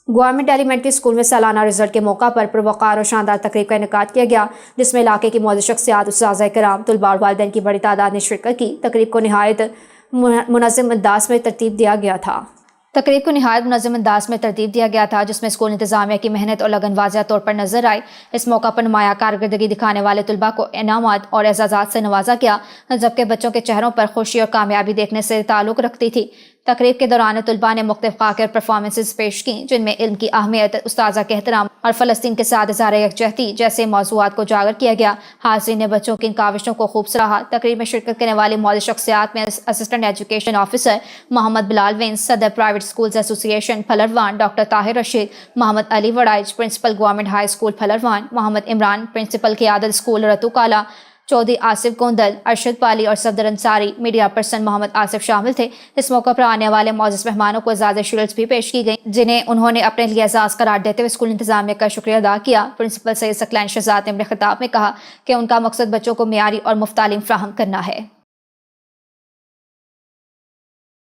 Government elementary school میں سالانہ result کے موقع پر پروقار اور شاندار تقریب کا انعقاد کیا گیا، جس میں علاقے کی معزز شخصیات، اساتذہ کرام، طلباء اور والدین کی بڑی تعداد نے شرکت کی۔ تقریب کو نہایت منظم انداز میں ترتیب دیا گیا تھا، جس میں اسکول انتظامیہ کی محنت اور لگن واضح طور پر نظر آئی۔ اس موقع پر نمایاں کارکردگی دکھانے والے طلباء کو انعامات اور اعزازات سے نوازا گیا، جبکہ بچوں کے چہروں پر خوشی اور کامیابی دیکھنے سے تعلق رکھتی تھی۔ تقریب کے دوران طلباء نے مختلف خاکے اور پرفارمنسز پیش کیں، جن میں علم کی اہمیت، اساتذہ کے احترام اور فلسطین کے ساتھ اظہار یکجہتی جیسے موضوعات کو اجاگر کیا گیا۔ حاضرین نے بچوں کی ان کاوشوں کو خوب سراہا۔ تقریب میں شرکت کرنے والی معزز شخصیات میں assistant education officer Muhammad Bilal Wains, صدر private schools association Phalrawan doctor Tahir Rashid, Muhammad Ali Warraich, principal government high school Phalrawan, Muhammad Imran, principal Qiadat school Rattu Kala, Chaudhry Asif Gondal, Arshad Pali اور صفدر انصاری، میڈیا پرسن محمد آصف شامل تھے۔ اس موقع پر آنے والے معزز مہمانوں کو اعزازی شیلڈز بھی پیش کی گئیں، جنہیں انہوں نے اپنے لیے اعزاز قرار دیتے ہوئے اسکول انتظامیہ کا شکریہ ادا کیا۔ پرنسپل سید ثقلین شہزاد نے اپنے خطاب میں کہا کہ ان کا مقصد بچوں کو معیاری اور مفت تعلیم فراہم کرنا ہے۔